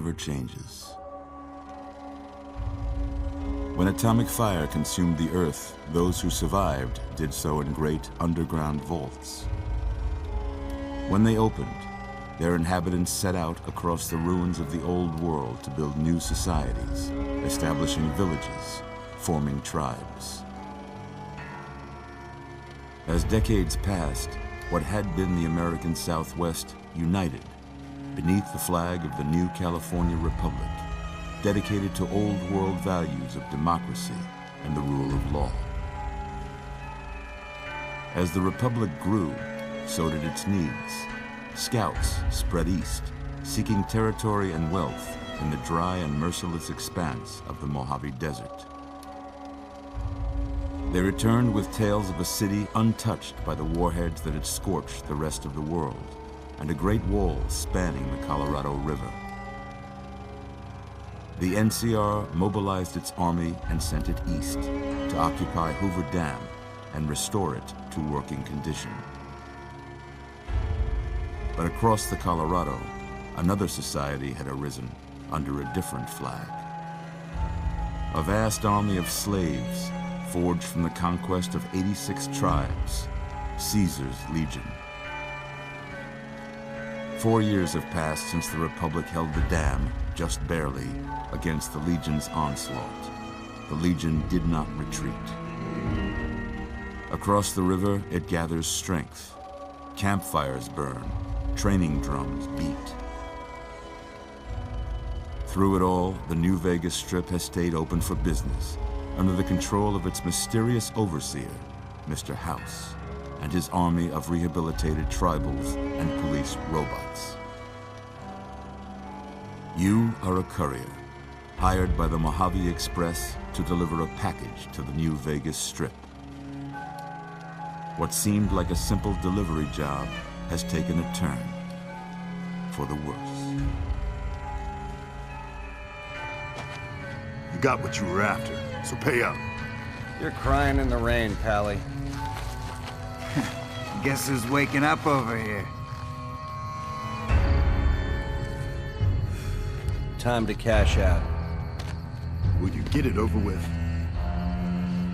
never changes. When atomic fire consumed the Earth, those who survived did so in great underground vaults. When they opened, their inhabitants set out across the ruins of the old world to build new societies, establishing villages, forming tribes. As decades passed, what had been the American Southwest united beneath the flag of the new California Republic, dedicated to old world values of democracy and the rule of law. As the Republic grew, so did its needs. Scouts spread east, seeking territory and wealth in the dry and merciless expanse of the Mojave Desert. They returned with tales of a city untouched by the warheads that had scorched the rest of the world, and a great wall spanning the Colorado River. The NCR mobilized its army and sent it east to occupy Hoover Dam and restore it to working condition. But across the Colorado, another society had arisen under a different flag. A vast army of slaves forged from the conquest of 86 tribes, Caesar's Legion. 4 years have passed since the Republic held the dam, just barely, against the Legion's onslaught. The Legion did not retreat. Across the river, it gathers strength. Campfires burn, training drums beat. Through it all, the New Vegas Strip has stayed open for business, under the control of its mysterious overseer, Mr. House, and his army of rehabilitated tribals and police robots. You are a courier, hired by the Mojave Express to deliver a package to the New Vegas Strip. What seemed like a simple delivery job has taken a turn for the worse. You got what you were after, so pay up. You're crying in the rain, Pally. Guess who's waking up over here? Time to cash out. Will you get it over with?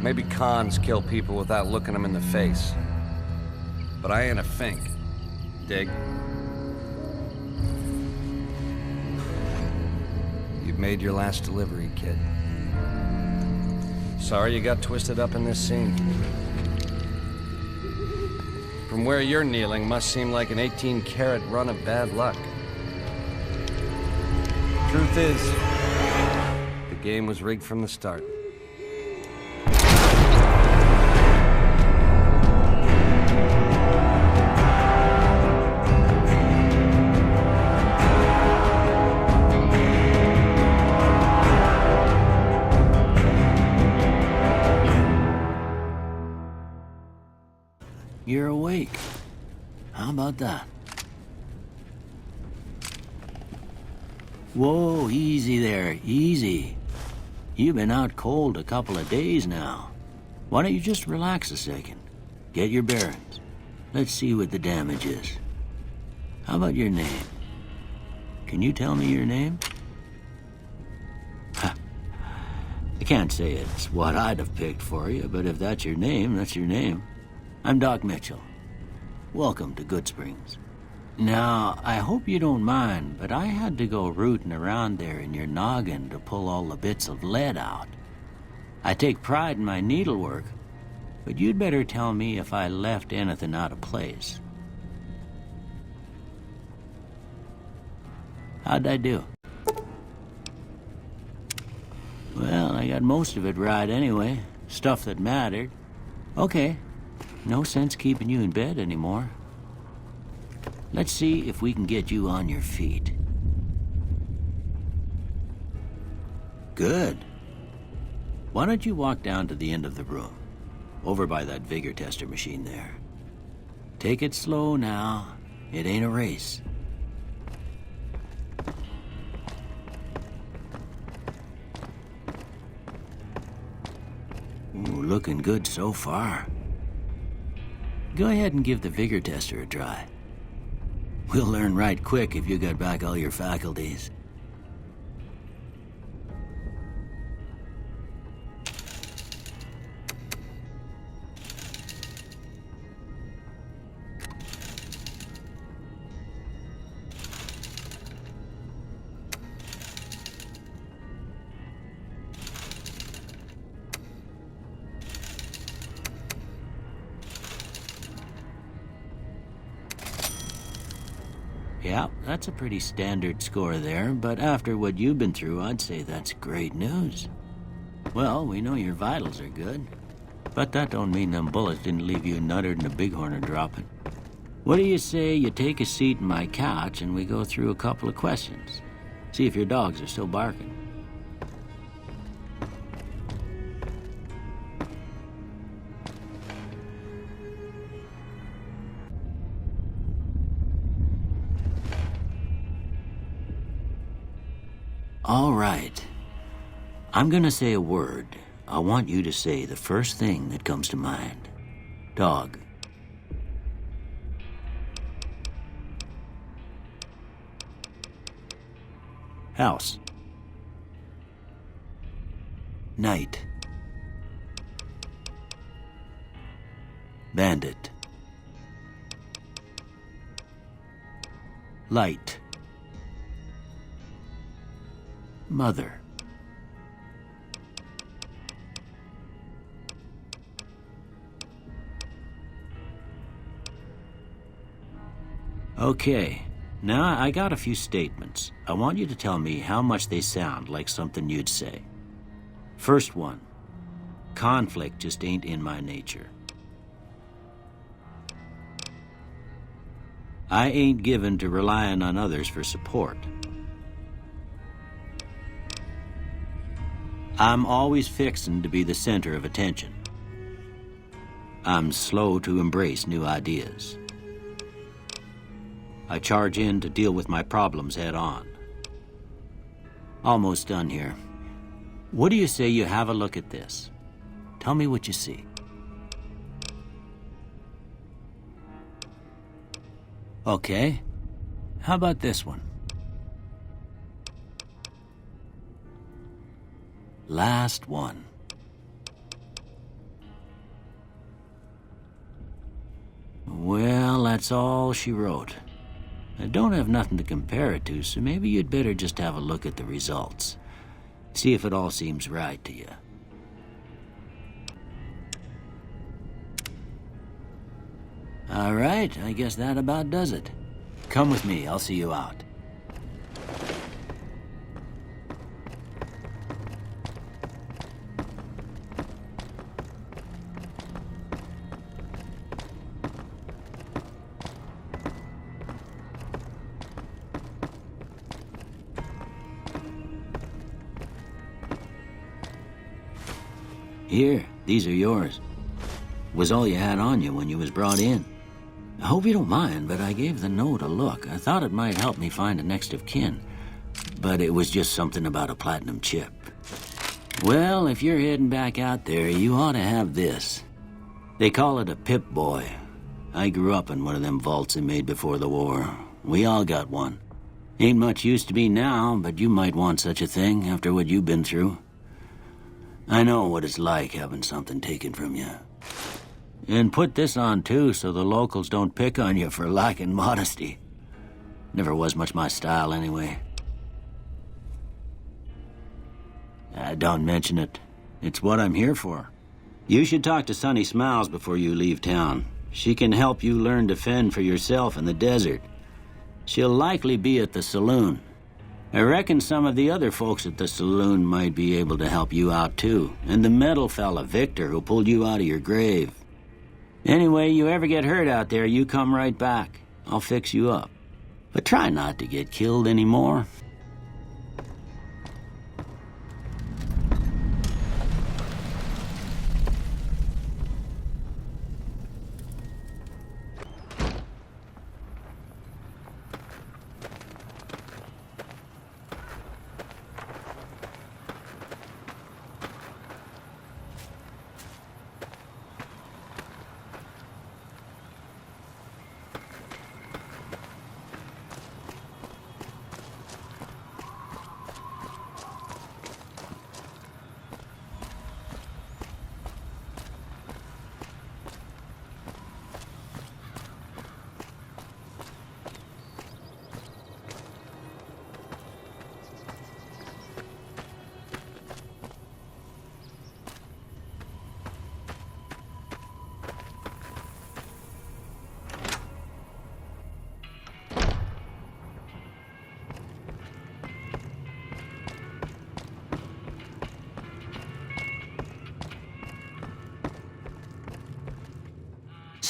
Maybe cons kill people without looking them in the face. But I ain't a fink. Dig? You've made your last delivery, kid. Sorry you got twisted up in this scene. From where you're kneeling must seem like an 18-carat run of bad luck. Truth is, the game was rigged from the start. You're awake. How about that? Whoa, easy there, easy. You've been out cold a couple of days now. Why don't you just relax a second? Get your bearings. Let's see what the damage is. How about your name? Can you tell me your name? I can't say it's what I'd have picked for you, but if that's your name, that's your name. I'm Doc Mitchell. Welcome to Goodsprings. Now, I hope you don't mind, but I had to go rooting around there in your noggin to pull all the bits of lead out. I take pride in my needlework, but you'd better tell me if I left anything out of place. How'd I do? Well, I got most of it right anyway. Stuff that mattered. Okay. No sense keeping you in bed anymore. Let's see if we can get you on your feet. Good. Why don't you walk down to the end of the room, over by that vigor tester machine there. Take it slow now. It ain't a race. Ooh, looking good so far. Go ahead and give the vigor tester a try. We'll learn right quick if you got back all your faculties. Yeah, that's a pretty standard score there, but after what you've been through, I'd say that's great news. Well, we know your vitals are good, but that don't mean them bullets didn't leave you nuttered and a bighorn dropping. What do you say you take a seat in my couch and we go through a couple of questions? See if your dogs are still barking. All right. I'm gonna say a word. I want you to say the first thing that comes to mind. Dog. House. Night. Bandit. Light. Mother. Okay, now I got a few statements. I want you to tell me how much they sound like something you'd say. First one, conflict just ain't in my nature. I ain't given to relying on others for support. I'm always fixin' to be the center of attention. I'm slow to embrace new ideas. I charge in to deal with my problems head on. Almost done here. What do you say you have a look at this? Tell me what you see. Okay. How about this one? Last one. Well, that's all she wrote. I don't have nothing to compare it to, so maybe you'd better just have a look at the results. See if it all seems right to you. All right, I guess that about does it. Come with me, I'll see you out. Here, these are yours. Was all you had on you when you was brought in. I hope you don't mind, but I gave the note a look. I thought it might help me find a next of kin. But it was just something about a platinum chip. Well, if you're heading back out there, you ought to have this. They call it a Pip-Boy. I grew up in one of them vaults they made before the war. We all got one. Ain't much use to me now, but you might want such a thing after what you've been through. I know what it's like having something taken from you. And put this on, too, so the locals don't pick on you for lacking modesty. Never was much my style, anyway. Don't mention it. It's what I'm here for. You should talk to Sonny Smiles before you leave town. She can help you learn to fend for yourself in the desert. She'll likely be at the saloon. I reckon some of the other folks at the saloon might be able to help you out, too. And the metal fella, Victor, who pulled you out of your grave. Anyway, you ever get hurt out there, you come right back. I'll fix you up. But try not to get killed anymore.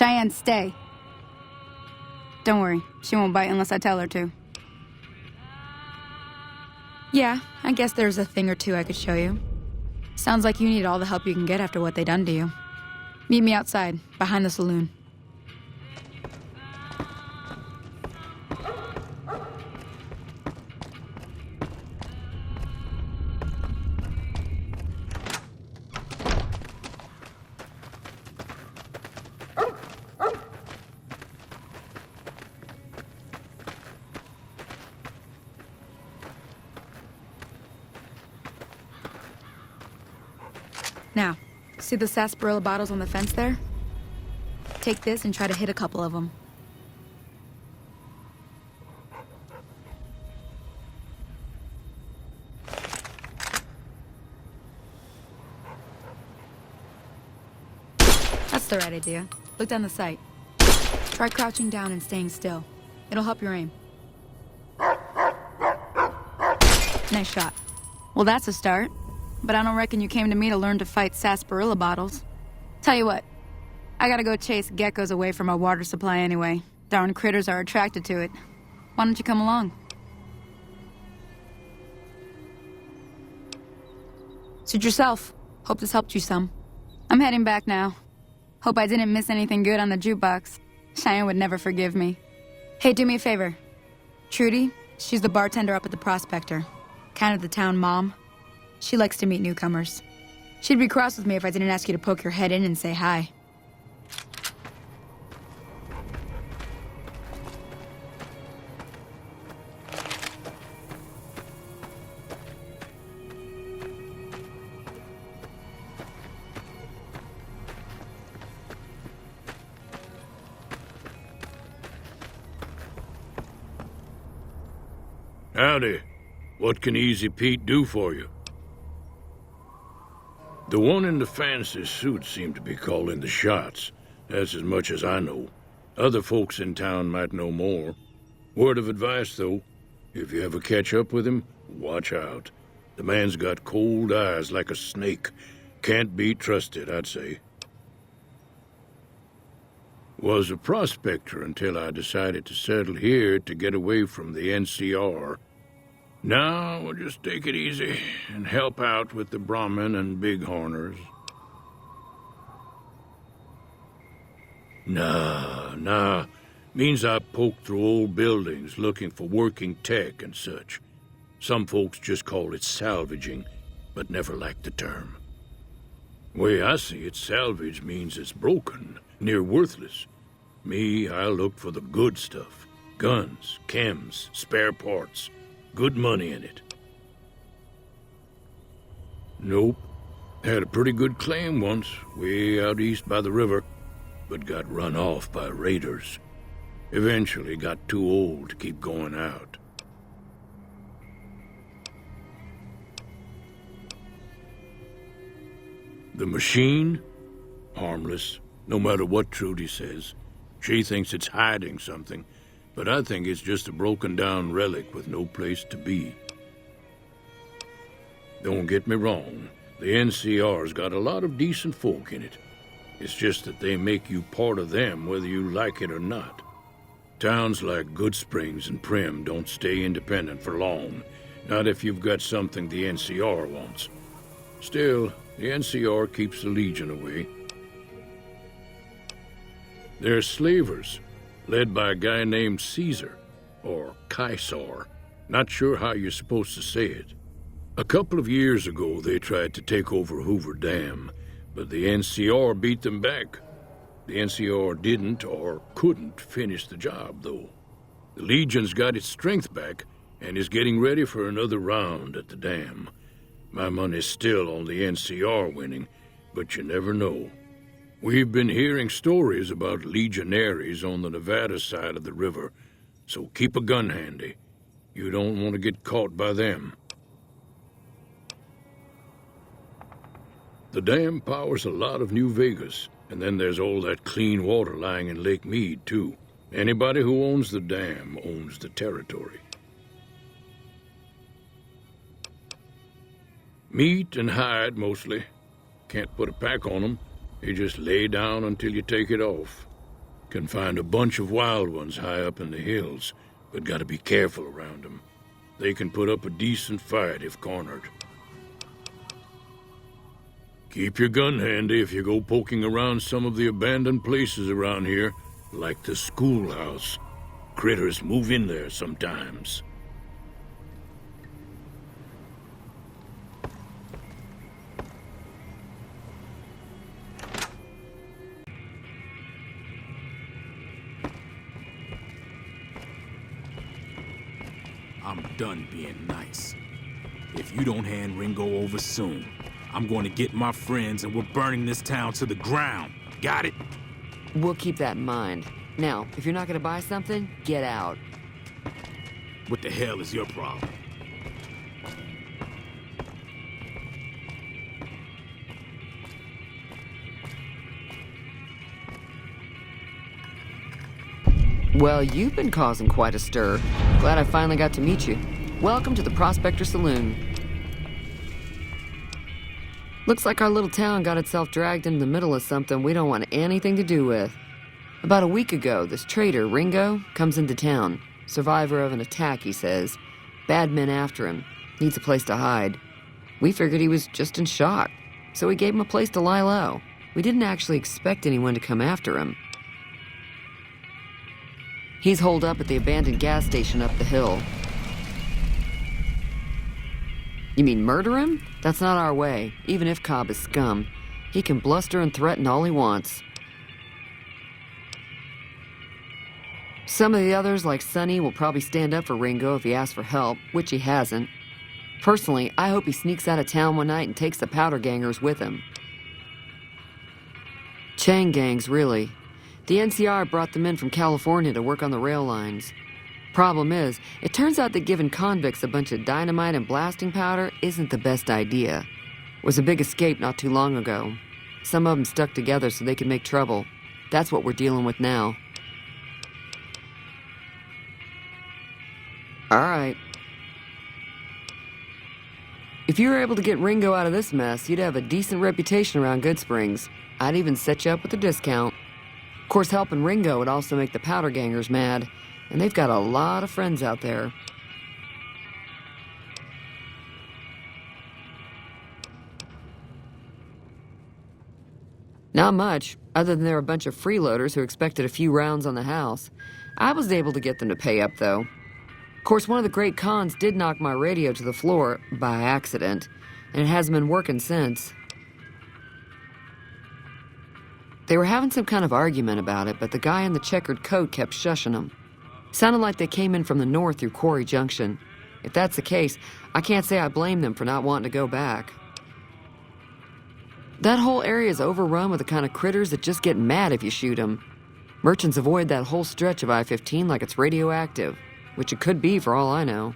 Cheyenne, stay. Don't worry, she won't bite unless I tell her to. Yeah, I guess there's a thing or two I could show you. Sounds like you need all the help you can get after what they done to you. Meet me outside, behind the saloon. Now, see the sarsaparilla bottles on the fence there? Take this and try to hit a couple of them. That's the right idea. Look down the sight. Try crouching down and staying still. It'll help your aim. Nice shot. Well, that's a start. But I don't reckon you came to me to learn to fight sarsaparilla bottles. Tell you what, I gotta go chase geckos away from our water supply anyway. Darn critters are attracted to it. Why don't you come along? Suit yourself. Hope this helped you some. I'm heading back now. Hope I didn't miss anything good on the jukebox. Cheyenne would never forgive me. Hey, do me a favor. Trudy, she's the bartender up at the Prospector. Kind of the town mom. She likes to meet newcomers. She'd be cross with me if I didn't ask you to poke your head in and say hi. Howdy. What can Easy Pete do for you? The one in the fancy suit seemed to be calling the shots. That's as much as I know. Other folks in town might know more. Word of advice, though. If you ever catch up with him, watch out. The man's got cold eyes like a snake. Can't be trusted, I'd say. Was a prospector until I decided to settle here to get away from the NCR. Now, we'll just take it easy and help out with the Brahmin and Bighorners. Nah. Means I poke through old buildings looking for working tech and such. Some folks just call it salvaging, but never liked the term. Way I see it, salvage means it's broken, near worthless. Me, I look for the good stuff. Guns, chems, spare parts. Good money in it. Nope. Had a pretty good claim once, way out east by the river, but got run off by raiders. Eventually got too old to keep going out. The machine? Harmless, no matter what Trudy says. She thinks it's hiding something, but I think it's just a broken-down relic with no place to be. Don't get me wrong, the NCR's got a lot of decent folk in it. It's just that they make you part of them whether you like it or not. Towns like Goodsprings and Prim don't stay independent for long, not if you've got something the NCR wants. Still, the NCR keeps the Legion away. They're slavers, led by a guy named Caesar, or Caesar. Not sure how you're supposed to say it. A couple of years ago, they tried to take over Hoover Dam, but the NCR beat them back. The NCR didn't or couldn't finish the job, though. The Legion's got its strength back and is getting ready for another round at the dam. My money's still on the NCR winning, but you never know. We've been hearing stories about legionaries on the Nevada side of the river, so keep a gun handy. You don't want to get caught by them. The dam powers a lot of New Vegas, and then there's all that clean water lying in Lake Mead, too. Anybody who owns the dam owns the territory. Meat and hide, mostly. Can't put a pack on them. You just lay down until you take it off. Can find a bunch of wild ones high up in the hills, but gotta be careful around them. They can put up a decent fight if cornered. Keep your gun handy if you go poking around some of the abandoned places around here, like the schoolhouse. Critters move in there sometimes. I'm done being nice. If you don't hand Ringo over soon, I'm going to get my friends and we're burning this town to the ground. Got it? We'll keep that in mind. Now, if you're not gonna buy something, get out. What the hell is your problem? Well, you've been causing quite a stir. Glad I finally got to meet you. Welcome to the Prospector Saloon. Looks like our little town got itself dragged into the middle of something we don't want anything to do with. About a week ago, this trader, Ringo, comes into town. Survivor of an attack, he says. Bad men after him. Needs a place to hide. We figured he was just in shock, so we gave him a place to lie low. We didn't actually expect anyone to come after him. He's holed up at the abandoned gas station up the hill. You mean murder him? That's not our way, even if Cobb is scum. He can bluster and threaten all he wants. Some of the others, like Sonny, will probably stand up for Ringo if he asks for help, which he hasn't. Personally, I hope he sneaks out of town one night and takes the powder gangers with him. Chain gangs, really. The NCR brought them in from California to work on the rail lines. Problem is, it turns out that giving convicts a bunch of dynamite and blasting powder isn't the best idea. It was a big escape not too long ago. Some of them stuck together so they could make trouble. That's what we're dealing with now. All right. If you were able to get Ringo out of this mess, you'd have a decent reputation around Goodsprings. I'd even set you up with a discount. Of course, helping Ringo would also make the powder gangers mad, and they've got a lot of friends out there. Not much, other than they're a bunch of freeloaders who expected a few rounds on the house. I was able to get them to pay up, though. Of course, one of the great cons did knock my radio to the floor by accident, and it hasn't been working since. They were having some kind of argument about it, but the guy in the checkered coat kept shushing them. Sounded like they came in from the north through Quarry Junction. If that's the case, I can't say I blame them for not wanting to go back. That whole area is overrun with the kind of critters that just get mad if you shoot them. Merchants avoid that whole stretch of I-15 like it's radioactive, which it could be for all I know.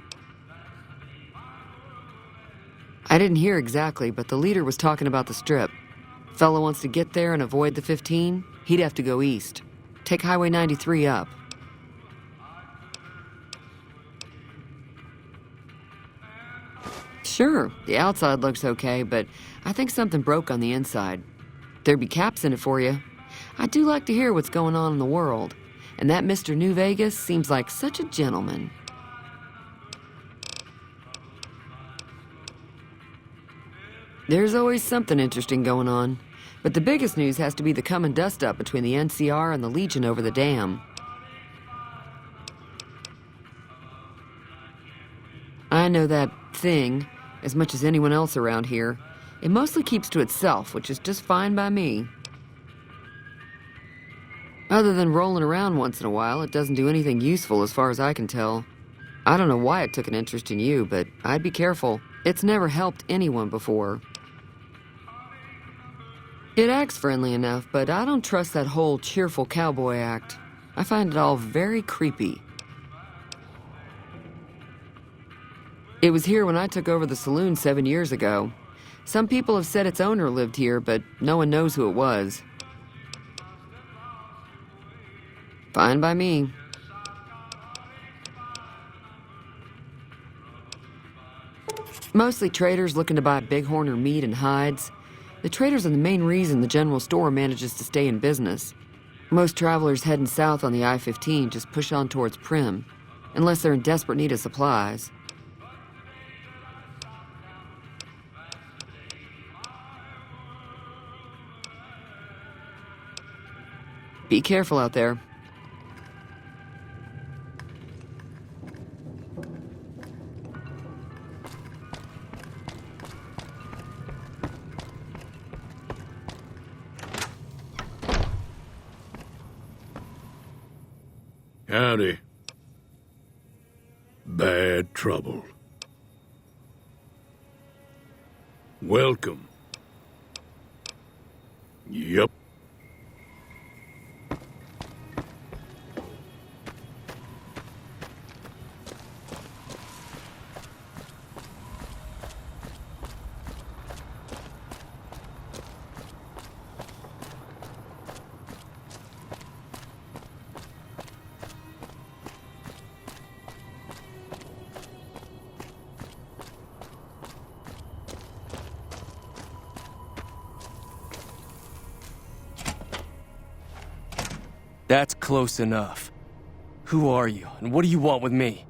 I didn't hear exactly, but the leader was talking about the strip. Fellow wants to get there and avoid the 15, he'd have to go east. Take Highway 93 up. Sure, the outside looks okay, but I think something broke on the inside. There'd be caps in it for you. I do like to hear what's going on in the world, and that Mr. New Vegas seems like such a gentleman. There's always something interesting going on, but the biggest news has to be the coming dust-up between the NCR and the Legion over the dam. I know that thing as much as anyone else around here. It mostly keeps to itself, which is just fine by me. Other than rolling around once in a while, it doesn't do anything useful as far as I can tell. I don't know why it took an interest in you, but I'd be careful. It's never helped anyone before. It acts friendly enough, but I don't trust that whole cheerful cowboy act. I find it all very creepy. It was here when I took over the saloon 7 years ago. Some people have said its owner lived here, but no one knows who it was. Fine by me. Mostly traders looking to buy bighorn meat and hides. The traders are the main reason the general store manages to stay in business. Most travelers heading south on the I-15 just push on towards Prim, unless they're in desperate need of supplies. Be careful out there. Howdy. Bad trouble. Welcome. Yup. That's close enough. Who are you, and what do you want with me?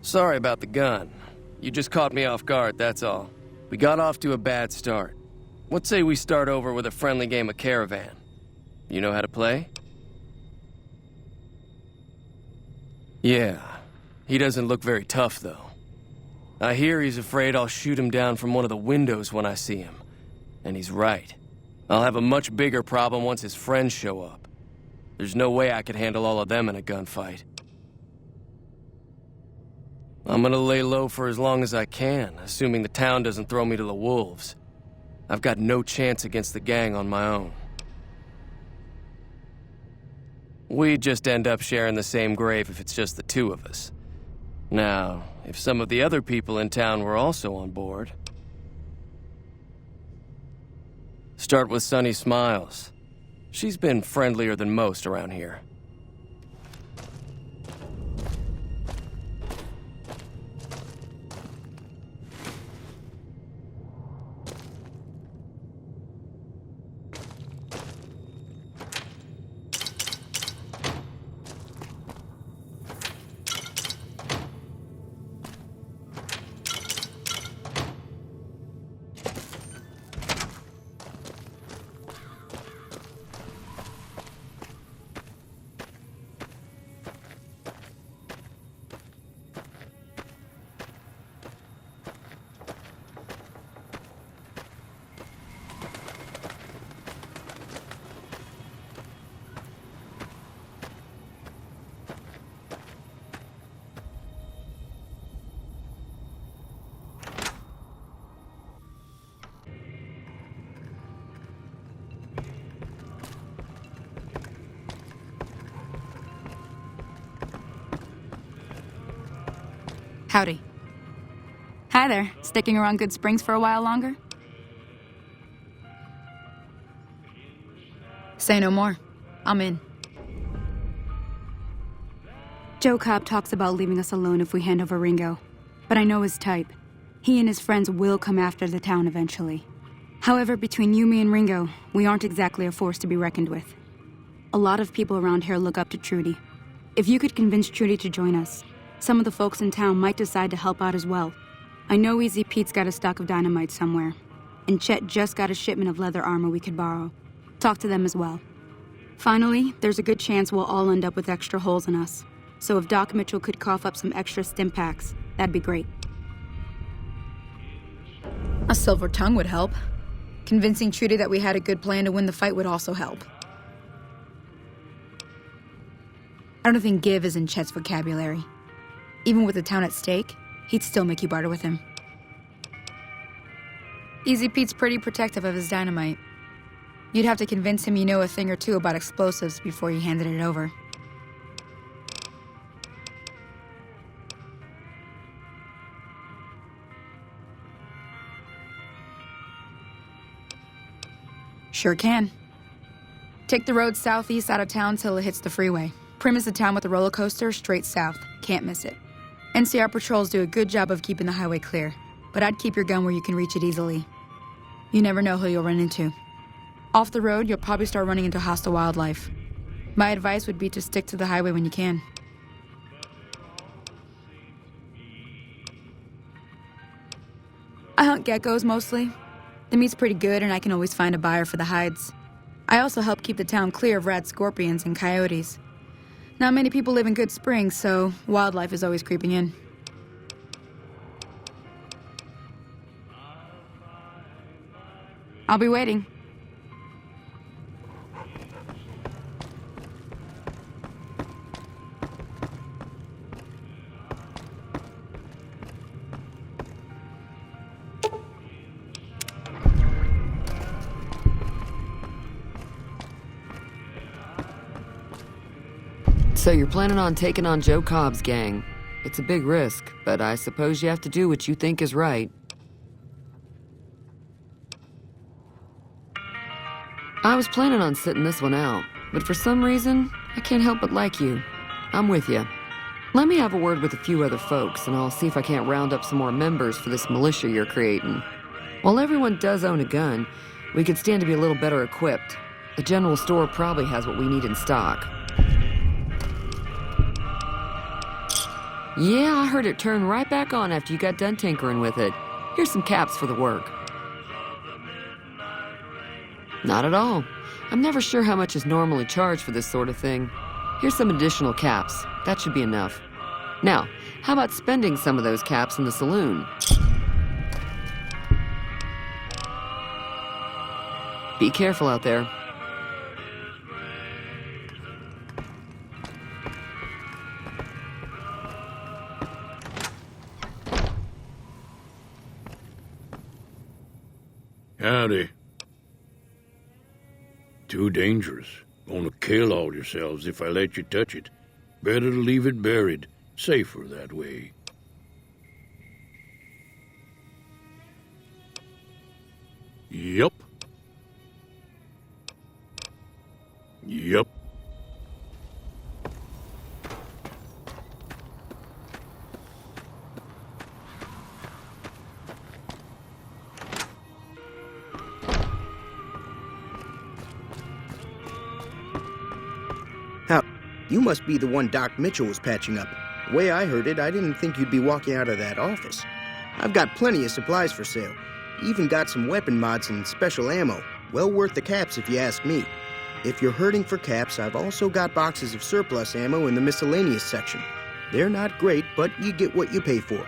Sorry about the gun. You just caught me off guard, that's all. We got off to a bad start. What say we start over with a friendly game of Caravan? You know how to play? Yeah. He doesn't look very tough, though. I hear he's afraid I'll shoot him down from one of the windows when I see him. And he's right. I'll have a much bigger problem once his friends show up. There's no way I could handle all of them in a gunfight. I'm gonna lay low for as long as I can, assuming the town doesn't throw me to the wolves. I've got no chance against the gang on my own. We'd just end up sharing the same grave if it's just the two of us. Now, if some of the other people in town were also on board... Start with Sunny Smiles. She's been friendlier than most around here. Howdy. Hi there. Sticking around Goodsprings for a while longer? Say no more. I'm in. Joe Cobb talks about leaving us alone if we hand over Ringo, but I know his type. He and his friends will come after the town eventually. However, between you, me, and Ringo, we aren't exactly a force to be reckoned with. A lot of people around here look up to Trudy. If you could convince Trudy to join us, some of the folks in town might decide to help out as well. I know Easy Pete's got a stock of dynamite somewhere, and Chet just got a shipment of leather armor we could borrow. Talk to them as well. Finally, there's a good chance we'll all end up with extra holes in us. So if Doc Mitchell could cough up some extra stim packs, that'd be great. A silver tongue would help. Convincing Trudy that we had a good plan to win the fight would also help. I don't think give is in Chet's vocabulary. Even with the town at stake, he'd still make you barter with him. Easy Pete's pretty protective of his dynamite. You'd have to convince him you know a thing or two about explosives before you handed it over. Sure can. Take the road southeast out of town till it hits the freeway. Prim is the town with the roller coaster straight south. Can't miss it. NCR patrols do a good job of keeping the highway clear, but I'd keep your gun where you can reach it easily. You never know who you'll run into. Off the road, you'll probably start running into hostile wildlife. My advice would be to stick to the highway when you can. I hunt geckos mostly. The meat's pretty good and I can always find a buyer for the hides. I also help keep the town clear of rat scorpions and coyotes. Not many people live in Goodsprings, so wildlife is always creeping in. I'll be waiting. So you're planning on taking on Joe Cobb's gang. It's a big risk, but I suppose you have to do what you think is right. I was planning on sitting this one out, but for some reason, I can't help but like you. I'm with you. Let me have a word with a few other folks, and I'll see if I can't round up some more members for this militia you're creating. While everyone does own a gun, we could stand to be a little better equipped. The general store probably has what we need in stock. Yeah, I heard it turn right back on after you got done tinkering with it. Here's some caps for the work. Not at all. I'm never sure how much is normally charged for this sort of thing. Here's some additional caps. That should be enough. Now, how about spending some of those caps in the saloon? Be careful out there. Howdy. Too dangerous. Gonna kill all yourselves if I let you touch it. Better to leave it buried. Safer that way. Yup. Yup. You must be the one Doc Mitchell was patching up. The way I heard it, I didn't think you'd be walking out of that office. I've got plenty of supplies for sale. Even got some weapon mods and special ammo. Well worth the caps if you ask me. If you're hurting for caps, I've also got boxes of surplus ammo in the miscellaneous section. They're not great, but you get what you pay for.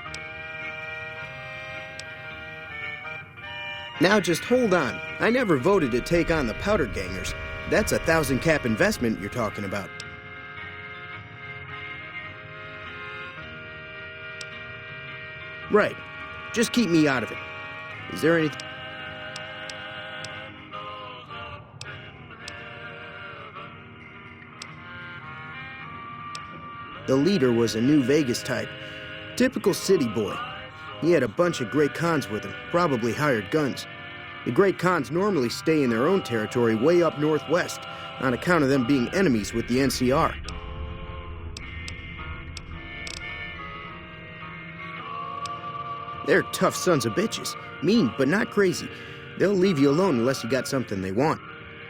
Now just hold on. I never voted to take on the powder gangers. That's a 1,000 cap investment you're talking about. Right. Just keep me out of it. Is there anything... The leader was a New Vegas type. Typical city boy. He had a bunch of Great Khans with him, probably hired guns. The Great Khans normally stay in their own territory way up northwest, on account of them being enemies with the NCR. They're tough sons of bitches. Mean, but not crazy. They'll leave you alone unless you got something they want.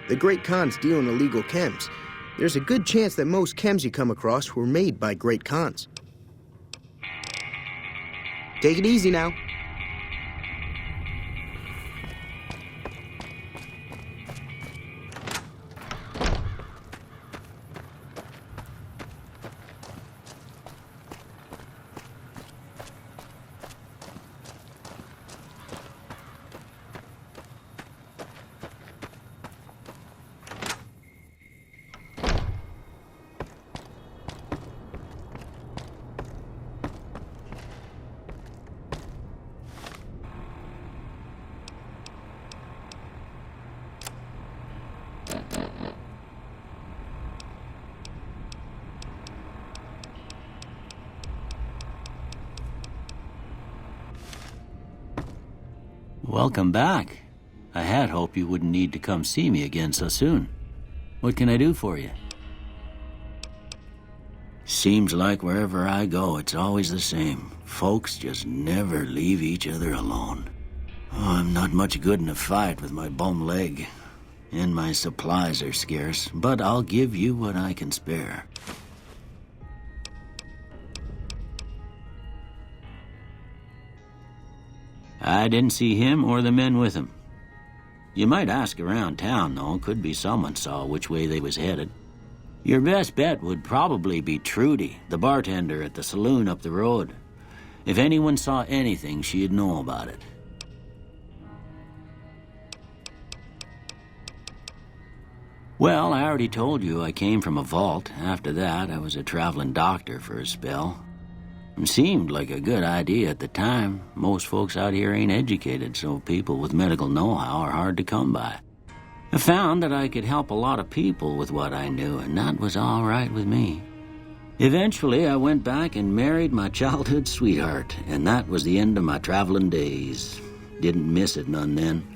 The Great Khans deal in illegal chems. There's a good chance that most chems you come across were made by Great Khans. Take it easy now. Welcome back. I had hoped you wouldn't need to come see me again so soon. What can I do for you? Seems like wherever I go, it's always the same. Folks just never leave each other alone. Oh, I'm not much good in a fight with my bum leg. and my supplies are scarce, but I'll give you what I can spare. I didn't see him or the men with him. You might ask around town, though. Could be someone saw which way they was headed. Your best bet would probably be Trudy, the bartender at the saloon up the road. If anyone saw anything, she'd know about it. Well, I already told you I came from a vault. After that, I was a traveling doctor for a spell. It seemed like a good idea at the time. Most folks out here ain't educated, so people with medical know-how are hard to come by. I found that I could help a lot of people with what I knew, and that was all right with me. Eventually, I went back and married my childhood sweetheart, and that was the end of my traveling days. Didn't miss it none then.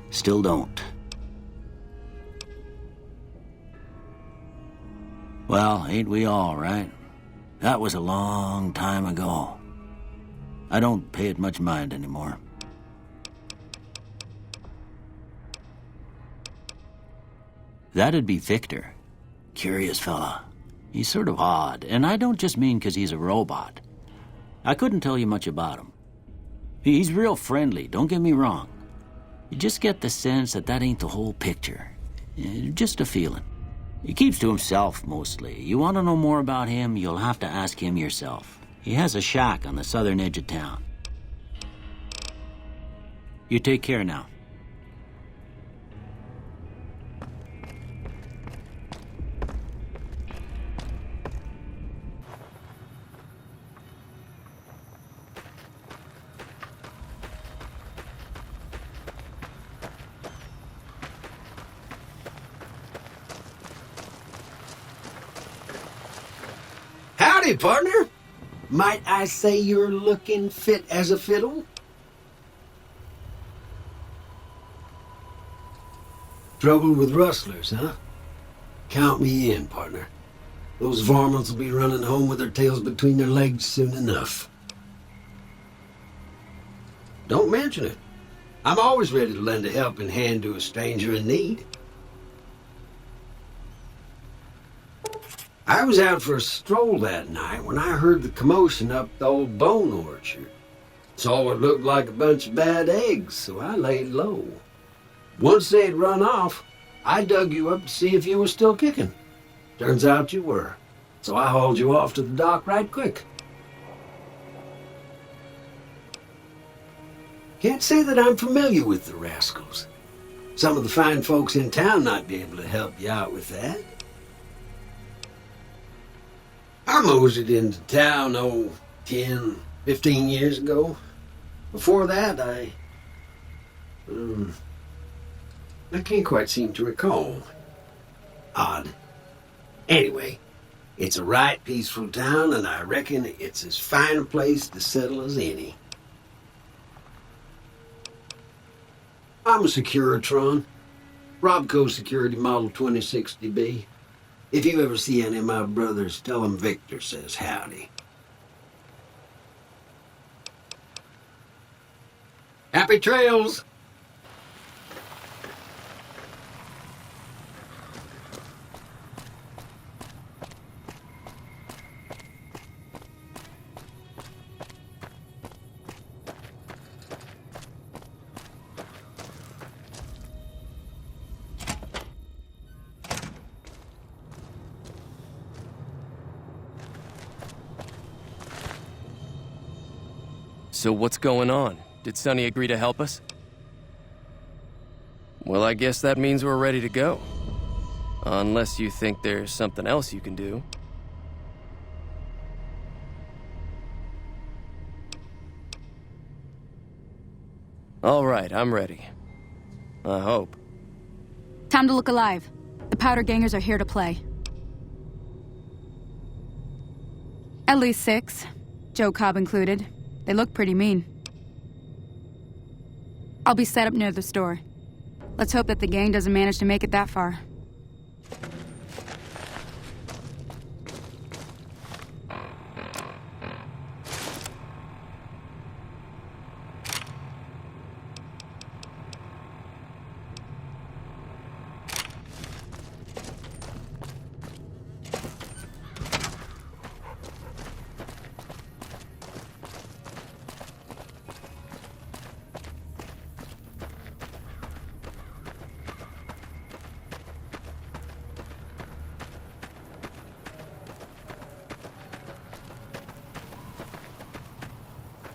Still don't. Well, ain't we all, right? That was a long time ago. I don't pay it much mind anymore. That'd be Victor. Curious fella. He's sort of odd, and I don't just mean 'cause he's a robot. I couldn't tell you much about him. He's real friendly, don't get me wrong. You just get the sense that that ain't the whole picture. Just a feeling. He keeps to himself, mostly. You want to know more about him, you'll have to ask him yourself. He has a shack on the southern edge of town. You take care now. Howdy, partner. Might I say you're looking fit as a fiddle? Trouble with rustlers, huh? Count me in, partner. Those varmints will be running home with their tails between their legs soon enough. Don't mention it. I'm always ready to lend a helping hand to a stranger in need. I was out for a stroll that night when I heard the commotion up the old bone orchard. Saw what looked like a bunch of bad eggs, so I laid low. Once they'd run off, I dug you up to see if you were still kicking. Turns out you were, so I hauled you off to the dock right quick. Can't say that I'm familiar with the rascals. Some of the fine folks in town might be able to help you out with that. I moseyed into town, 10, 15 years ago. Before that, I can't quite seem to recall. Odd. Anyway, it's a right peaceful town, and I reckon it's as fine a place to settle as any. I'm a Securitron. Robco Security Model 2060B. If you ever see any of my brothers, tell them Victor says howdy. Happy trails! So what's going on? Did Sonny agree to help us? Well, I guess that means we're ready to go. Unless you think there's something else you can do. All right, I'm ready. I hope. Time to look alive. The powder gangers are here to play. At least 6, Joe Cobb included. They look pretty mean. I'll be set up near the store. Let's hope that the gang doesn't manage to make it that far.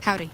Howdy.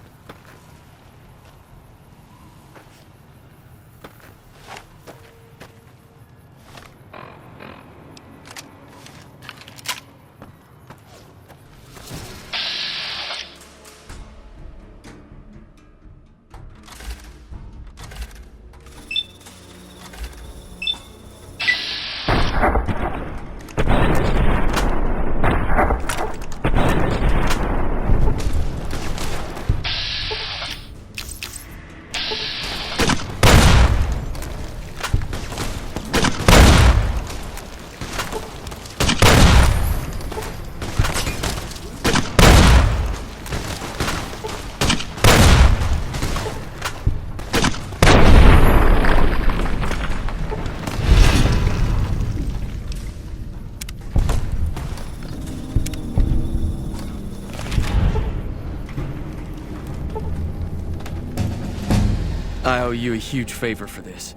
I owe you a huge favor for this.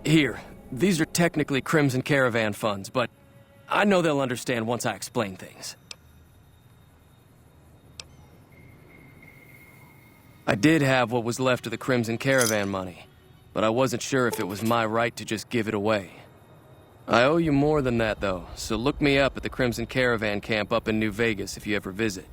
Here, these are technically Crimson Caravan funds, but I know they'll understand once I explain things. I did have what was left of the Crimson Caravan money, but I wasn't sure if it was my right to just give it away. I owe you more than that, though, so look me up at the Crimson Caravan camp up in New Vegas if you ever visit.